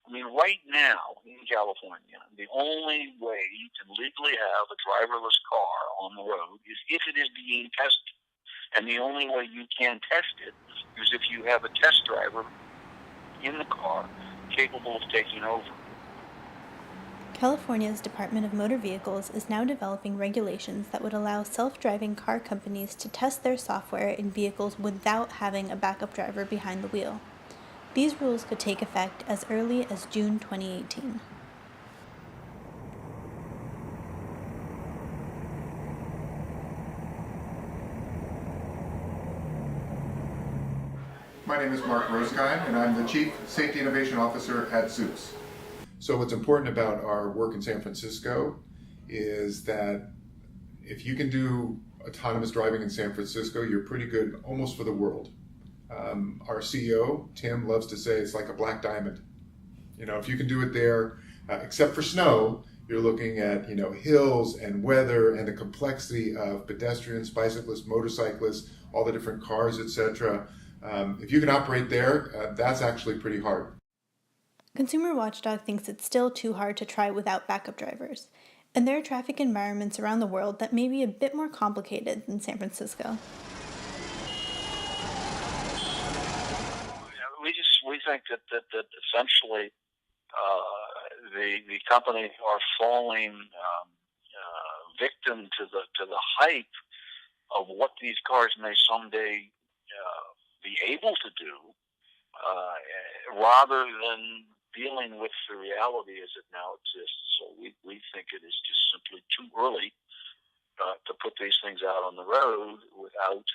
I mean, right now in California, the only way you can legally have a driverless car on the road is if it is being tested. And the only way you can test it is if you have a test driver in the car capable of taking over. California's Department of Motor Vehicles is now developing regulations that would allow self-driving car companies to test their software in vehicles without having a backup driver behind the wheel. These rules could take effect as early as June 2018. My name is Mark Rosekind, and I'm the Chief Safety Innovation Officer at Zoox. So what's important about our work in San Francisco is that if you can do autonomous driving in San Francisco, you're pretty good almost for the world. Our CEO, Tim, loves to say it's like a black diamond. You know, if you can do it there, except for snow, you're looking at, hills and weather and the complexity of pedestrians, bicyclists, motorcyclists, all the different cars, etc. If you can operate there, that's actually pretty hard. Consumer Watchdog thinks it's still too hard to try without backup drivers, and there are traffic environments around the world that may be a bit more complicated than San Francisco. We think that essentially the company are falling victim to the hype of what these cars may someday be able to do, rather than dealing with the reality as it now exists. So we think it is just simply too early to put these things out on the road without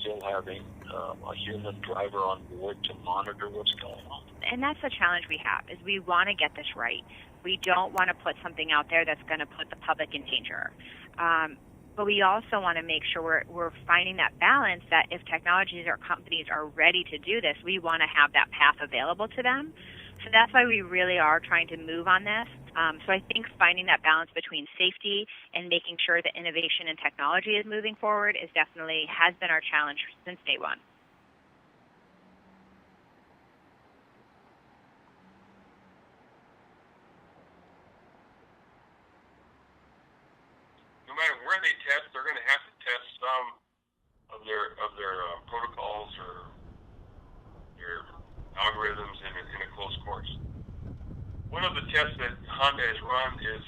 still having a human driver on board to monitor what's going on. And that's the challenge we have, is we want to get this right. We don't want to put something out there that's going to put the public in danger. But we also want to make sure we're finding that balance that if technologies or companies are ready to do this, we want to have that path available to them. So that's why we really are trying to move on this. So I think finding that balance between safety and making sure that innovation and technology is moving forward has been our challenge since day one. No matter where they test, they're going to have to test some of their protocols or their algorithms in a closed course. One of the tests that Honda has run is,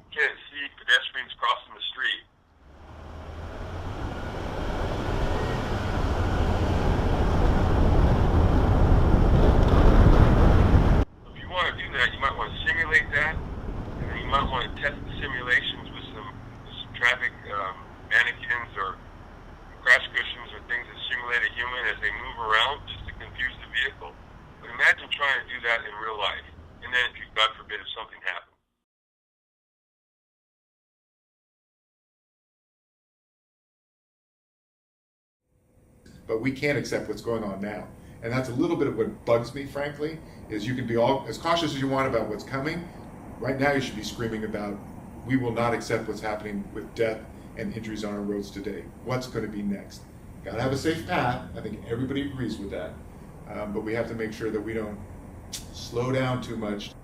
can it see pedestrians crossing the street? If you want to do that, you might want to simulate that, and then you might want to test the simulations with some traffic mannequins or crash cushions or things that simulate a human as they move around just to confuse the vehicle. But imagine trying to do that in real life, and then if you, God forbid, if something happened. But we can't accept what's going on now. And that's a little bit of what bugs me, frankly, is you can be all as cautious as you want about what's coming. Right now you should be screaming about, we will not accept what's happening with death and injuries on our roads today. What's going to be next? Got to have a safe path. I think everybody agrees with that. But we have to make sure that we don't slow down too much